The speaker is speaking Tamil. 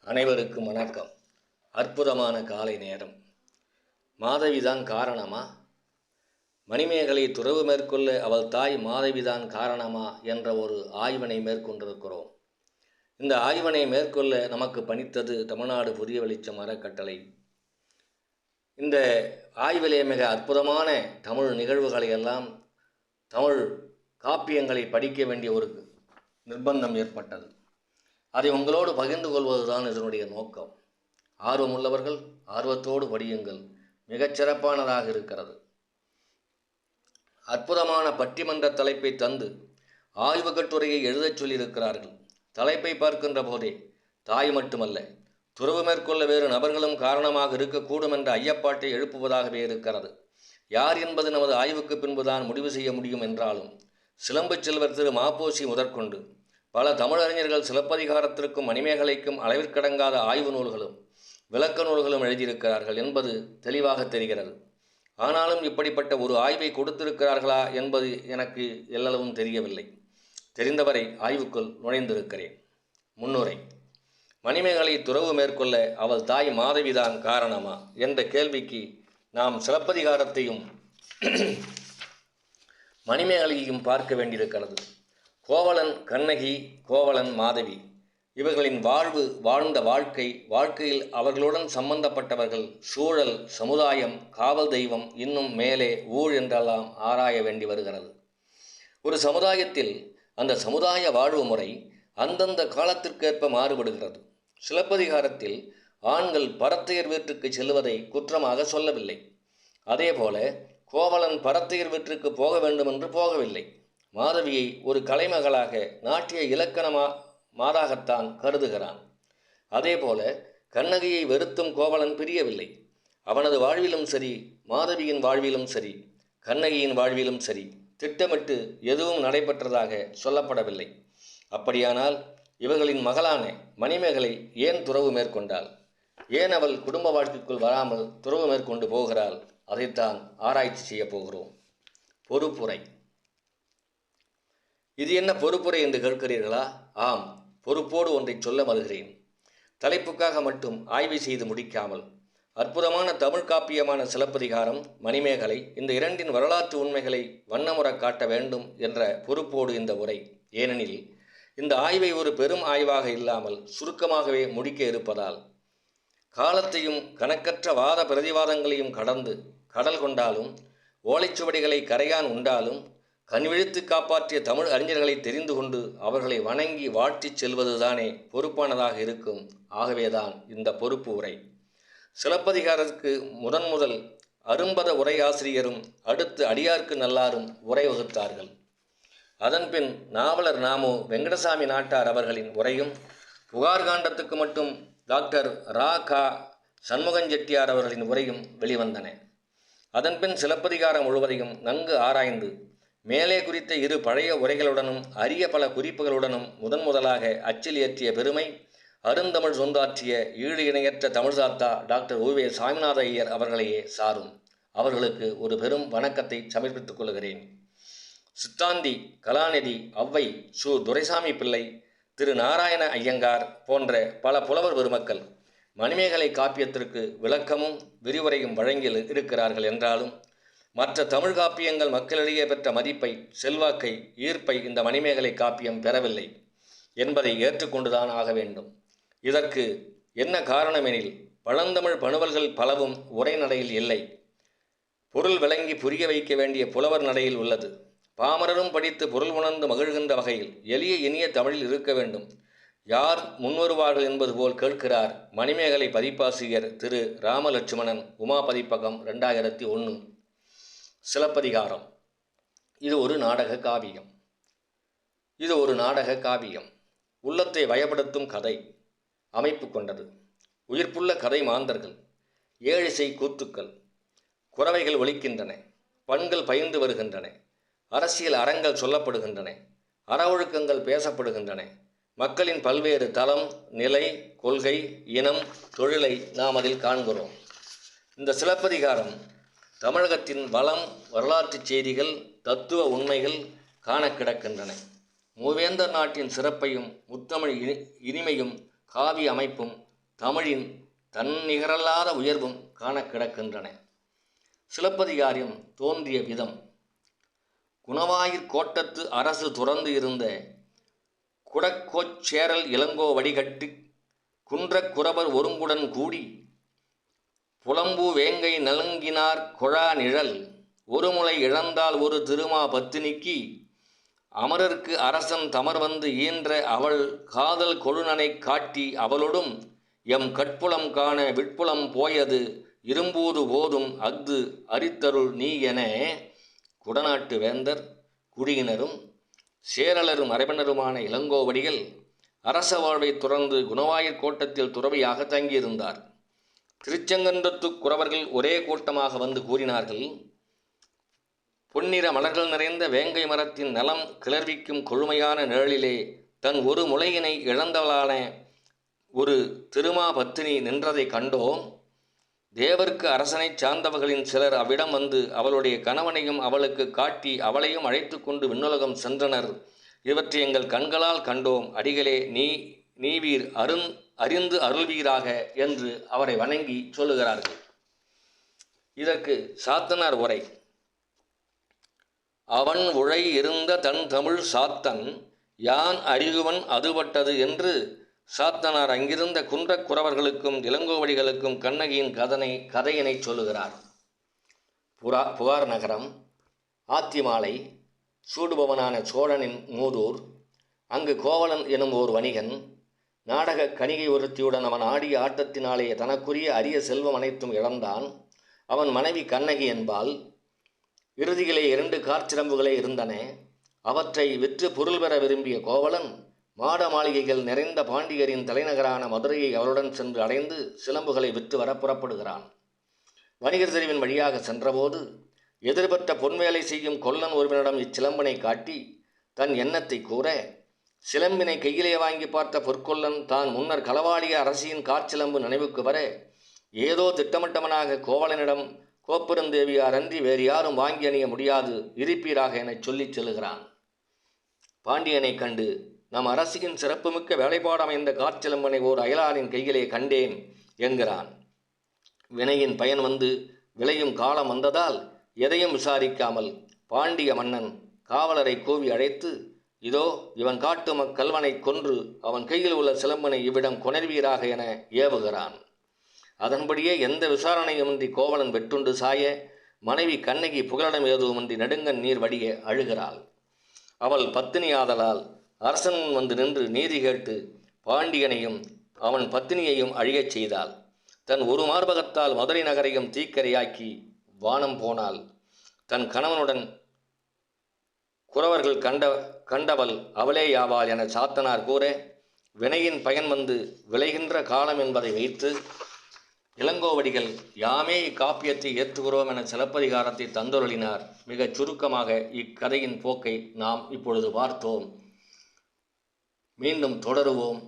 அனைவருக்கும் வணக்கம். அற்புதமான காலை நேரம். மாதவிதான் காரணமா? மணிமேகலை துறவு மேற்கொள்ள அவள் தாய் மாதவிதான் காரணமா என்ற ஒரு ஆய்வினை மேற்கொண்டிருக்கிறோம். இந்த ஆய்வினை மேற்கொள்ள நமக்கு பணித்தது தமிழ்நாடு புதிய வெளிச்சம் அறக்கட்டளை. இந்த ஆய்விலே மிக அற்புதமான தமிழ் நிகழ்வுகளை எல்லாம், தமிழ் காப்பியங்களை படிக்க வேண்டிய ஒரு நிர்பந்தம் ஏற்பட்டது. அதை உங்களோடு பகிர்ந்து கொள்வதுதான் இதனுடைய நோக்கம். ஆர்வமுள்ளவர்கள் ஆர்வத்தோடு படியுங்கள், மிகச்சிறப்பானதாக இருக்கிறது. அற்புதமான பட்டிமன்ற தலைப்பை தந்து ஆய்வு கட்டுரையை எழுதச் சொல்லியிருக்கிறார்கள். தலைப்பை பார்க்கின்ற போதே தாய் மட்டுமல்ல, துறவு மேற்கொள்ள வேறு நபர்களும் காரணமாக இருக்கக்கூடும் என்ற ஐயப்பாட்டை எழுப்புவதாகவே இருக்கிறது. யார் என்பது நமது ஆய்வுக்கு பின்புதான் முடிவு செய்ய முடியும் என்றாலும், சிலம்பு செல்வர் திரு மாப்போசி முதற்கொண்டு பல தமிழறிஞர்கள் சிலப்பதிகாரத்திற்கும் மணிமேகலைக்கும் அளவிற்கடங்காத ஆய்வு நூல்களும் விளக்க நூல்களும் எழுதியிருக்கிறார்கள் என்பது தெளிவாக தெரிகிறது. ஆனாலும் இப்படிப்பட்ட ஒரு ஆய்வை கொடுத்திருக்கிறார்களா என்பது எனக்கு எல்லளவும் தெரியவில்லை. தெரிந்தவரை ஆய்வுக்குள் நுழைந்திருக்கிறேன். முன்னுரை. மணிமேகலை துறவு மேற்கொள்ள அவள் தாய் மாதவிதான் காரணமா என்ற கேள்விக்கு நாம் சிலப்பதிகாரத்தையும் மணிமேகலையையும் பார்க்க வேண்டியிருக்கிறது. கோவலன் கண்ணகி, கோவலன் மாதவி இவர்களின் வாழ்ந்த வாழ்க்கையில் அவர்களுடன் சம்பந்தப்பட்டவர்கள், சூழல், சமுதாயம், காவல் தெய்வம், இன்னும் மேலே ஊழ் என்றெல்லாம் ஆராய வேண்டி வருகிறது. ஒரு சமுதாயத்தில் அந்த சமுதாய வாழ்வு முறை அந்தந்த காலத்திற்கேற்ப மாறுபடுகிறது. சிலப்பதிகாரத்தில் ஆண்கள் பரத்தையர் வீட்டுக்கு செல்வதை குற்றமாக சொல்லவில்லை. அதேபோல கோவலன் பரத்தையர் வீட்டிற்கு போக வேண்டும் என்று போகவில்லை. மாதவியை ஒரு கலைமகளாக, நாட்டிய இலக்கண மாதாகத்தான் கருதுகிறான். அதேபோல கண்ணகியை வெறுத்தும் கோவலன் பிரியவில்லை. அவனது வாழ்விலும் சரி, மாதவியின் வாழ்விலும் சரி, கண்ணகியின் வாழ்விலும் சரி, திட்டமிட்டு எதுவும் நடைபெற்றதாக சொல்லப்படவில்லை. அப்படியானால் இவர்களின் மகளான மணிமேகலை ஏன் துறவு மேற்கொண்டாள்? ஏன் அவள் குடும்ப வாழ்க்கைக்குள் வராமல் துறவு மேற்கொண்டு போகிறாள்? அதைத்தான் ஆராய்ச்சி செய்ய போகிறோம். பொறுப்புரை. இது என்ன பொறுப்புரை என்று கேட்கிறீர்களா? ஆம், பொறுப்போடு ஒன்றை சொல்ல வருகிறேன். தலைப்புக்காக மட்டும் ஆய்வு செய்து முடிக்காமல், அற்புதமான தமிழ் காப்பியமான சிலப்பதிகாரம், மணிமேகலை இந்த இரண்டின் வரலாற்று உண்மைகளை வண்ணமுற காட்ட வேண்டும் என்ற பொறுப்போடு இந்த உரை. ஏனெனில் இந்த ஆய்வை ஒரு பெரும் ஆய்வாக இல்லாமல் சுருக்கமாகவே முடிக்க இருப்பதால், காலத்தையும் கணக்கற்ற வாத பிரதிவாதங்களையும் கடந்து கடல் கொண்டாலும், ஓலைச்சுவடிகளை கரையான் உண்டாலும், கண்விழித்து காப்பாற்றிய தமிழ் அறிஞர்களை தெரிந்து கொண்டு அவர்களை வணங்கி வாழ்த்தி செல்வதுதானே பொறுப்பானதாக இருக்கும். ஆகவேதான் இந்த பொறுப்பு உரை. சிலப்பதிகாரத்துக்கு முதல் அரும்பத உரையாசிரியரும் அடுத்து அடியார்க்கு நல்லாரும் உரை வகுத்தார்கள். அதன்பின் நாவலர் நாமு வெங்கடசாமி நாட்டார் அவர்களின் உரையும், புகார் காண்டத்துக்கு மட்டும் டாக்டர் ரா.க. சண்முகஞ்செட்டியார் அவர்களின் உரையும் வெளிவந்தன. அதன்பின் சிலப்பதிகாரம் முழுவதையும் நன்கு ஆராய்ந்து மேலே குறித்த இரு பழைய உரைகளுடனும் அரிய பல குறிப்புகளுடனும் முதலாக அச்சில் ஏற்றிய பெருமை அருந்தமிழ் சொந்தாற்றிய ஈடு இணையற்ற தமிழ்தாத்தா டாக்டர் உ.வே. சாமிநாத ஐயர் அவர்களையே சாரும். அவர்களுக்கு ஒரு பெரும் வணக்கத்தை சமர்ப்பித்துக் கொள்கிறேன். சித்தாந்தி, கலாநிதி ஔவை சு. துரைசாமி பிள்ளை, திரு நாராயண ஐயங்கார் போன்ற பல புலவர் பெருமக்கள் மணிமேகலை காப்பியத்திற்கு விளக்கமும் விரிவுரையும் வழங்கி இருக்கிறார்கள் என்றாலும், மற்ற தமிழ் காப்பியங்கள் மக்களிடையே பெற்ற மதிப்பை, செல்வாக்கை, ஈர்ப்பை இந்த மணிமேகலை காப்பியம் பெறவில்லை என்பதை ஏற்றுக்கொண்டுதான் ஆக வேண்டும். இதற்கு என்ன காரணமெனில், பழந்தமிழ் பணுவல்கள் பலவும் உரை நடையில் இல்லை. பொருள் விளங்கி புரிய வைக்க வேண்டிய புலவர் நடையில் உள்ளது. பாமரரும் படித்து பொருள் உணர்ந்து மகிழ்கின்ற வகையில் எளிய இனிய தமிழில் இருக்க வேண்டும். யார் முன்வருவார்கள் என்பது போல் கேட்கிறார் மணிமேகலை பதிப்பாசிரியர் திரு ராமலட்சுமணன், உமா பதிப்பகம், 2001. சிலப்பதிகாரம் இது ஒரு நாடக காவியம். உள்ளத்தை வயப்படுத்தும் கதை அமைப்பு கொண்டது. உயிர்ப்புள்ள கதை மாந்தர்கள், ஏழிசை கூத்துக்கள், குறவைகள் ஒலிக்கின்றன, பண்கள் பயின்று வருகின்றன, அரசியல் அறங்கள் சொல்லப்படுகின்றன, அறவொழுக்கங்கள் பேசப்படுகின்றன. மக்களின் பல்வேறு தளம், நிலை, கொள்கை, இனம், தொழிலை நாம் அதில் காண்கிறோம். இந்த சிலப்பதிகாரம் தமிழகத்தின் வளம், வரலாற்று செய்திகள், தத்துவ உண்மைகள் காண கிடக்கின்றன. மூவேந்தர் நாட்டின் சிறப்பையும் முத்தமிழ் இனிமையும் காவிய அமைப்பும் தமிழின் தன்னிகரல்லாத உயர்வும் காண கிடக்கின்றன. சிலப்பதிகாரம் தோன்றிய விதம். குணவாயிற் கோட்டத்து அரசு துறந்து இருந்த குடக்கோச் சேரல் இளங்கோ வடிகட்டு குன்றக் குறவர் ஒருங்குடன் கூடி புலம்பு வேங்கை நலங்கினார் கொழா நிழல் ஒருமுலை இழந்தால் ஒரு திருமா பத்தினிக்கு அமரர்க்கு அரசன் தமர் வந்து ஈன்ற அவள் காதல் கொழுநனை காட்டி அவளொடும் எம் கட்புலம் காண விட்புலம் போயது இரும்பூது போதும் அஃது அரித்தருள் நீ என குடநாட்டு வேந்தர் குடியினரும் சேரலரும் மரபினருமான இளங்கோவடிகள் அரச வாழ்வை துறந்து குணவாயிற் கோட்டத்தில் துறவியாக தங்கியிருந்தார். திருச்செங்கன்றத்து குறவர்கள் ஒரே கூட்டமாக வந்து கூறினார்கள். பொன்னிற மலர்கள் நிறைந்த வேங்கை மரத்தின் நலம் கிளர்விக்கும் கொழுமையான நிழலிலே தன் ஒரு முளையினை இழந்தவளான ஒரு திருமா பத்தினி நின்றதை கண்டோம். தேவர்க்கு அரசனை சார்ந்தவர்களின் சிலர் அவ்விடம் வந்து அவளுடைய கணவனையும் அவளுக்கு காட்டி அவளையும் அழைத்து கொண்டு விண்ணுலகம் சென்றனர். இவற்றை எங்கள் கண்களால் கண்டோம். அடிகளே நீவீர் அறிந்து அருள்வீராக என்று அவரை வணங்கி சொல்லுகிறார்கள். இதற்கு சாத்தனார் உரை. அவன் உழை இருந்த தன் தமிழ் சாத்தன் யான் அறிகுவன் அதுபட்டது என்று சாத்தனார் அங்கிருந்த குன்றக் குறவர்களுக்கும் இளங்கோவடிகளுக்கும் கண்ணகியின் கதையினை சொல்லுகிறார். புகார் நகரம், ஆத்திமாலை, சூடுபவனான சோழனின் மூதூர். அங்கு கோவலன் எனும் ஓர் வணிகன் நாடக கணிகை ஒருத்தியுடன் அவன் ஆடிய ஆட்டத்தினாலே தனக்குரிய அரிய செல்வம் அனைத்தும் இழந்தான். அவன் மனைவி கண்ணகி என்பாள். இறுதியிலே 2 காற்சிலம்புகளே இருந்தன. அவற்றை விற்று பொருள் பெற விரும்பிய கோவலன் மாட மாளிகைகள் நிறைந்த பாண்டியரின் தலைநகரான மதுரையை அவருடன் சென்று அடைந்து சிலம்புகளை விற்று வர புறப்படுகிறான். வணிகர் தெருவின் வழியாக சென்றபோது எதிர்பட்ட பொன்வேலை செய்யும் கொல்லன் ஒருவனிடம் இச்சிலம்பினை காட்டி தன் எண்ணத்தை கூற, சிலம்பினை கையிலே வாங்கி பார்த்த பொற்கொல்லன் தான் முன்னர் களவாடிய அரசியின் காற்சிலம்பு நினைவுக்கு வர ஏதோ திட்டமிட்டவனாக கோவலனிடம் கோப்பெருந்தேவியார் அன்றி வேறு யாரும் வாங்கி அணிய முடியாது, இருப்பீராக எனச் சொல்லிச் செல்கிறான். பாண்டியனை கண்டு நம் அரசியின் சிறப்புமிக்க வேலைப்பாடமைந்த காற்சிலம்பனை ஓர் அயலாரின் கையிலே கண்டேன் என்கிறான். வினையின் பயன் வந்து விளையும் காலம் வந்ததால் எதையும் விசாரிக்காமல் பாண்டிய மன்னன் காவலரை கூவி அழைத்து, இதோ இவன் காட்டு மக்கல்வனை கொன்று அவன் கையில் உள்ள சிலம்பனை இவ்விடம் கொணர்வீராக என ஏவுகிறான். அதன்படியே எந்த விசாரணையுமின்றி கோவலன் வெட்டுண்டு சாய மனைவி கண்ணகி புகலிடம் ஏதுவுமின்றி நெடுங்கன் நீர் வடிய அழுகிறாள். அவள் பத்தினியாதலால் அரசன் வந்து நின்று நீதி கேட்டு பாண்டியனையும் அவன் பத்தினியையும் அழியச் செய்தாள். தன் ஒரு மார்பகத்தால் மதுரை நகரையும் தீக்கரையாக்கி வானம் போனாள். தன் கணவனுடன் குறவர்கள் கண்டவள் அவளேயாவாள் என சாத்தனார் கூற, வினையின் பயன் வந்து விளைகின்ற காலம் என்பதை வைத்து இளங்கோவடிகள் யாமே இக்காப்பியத்தை ஏற்றுகிறோம் என சிலப்பதிகாரத்தை தந்தொருளினார். மிகச் சுருக்கமாக இக்கதையின் போக்கை நாம் இப்பொழுது பார்த்தோம். மீண்டும் தொடருவோம்.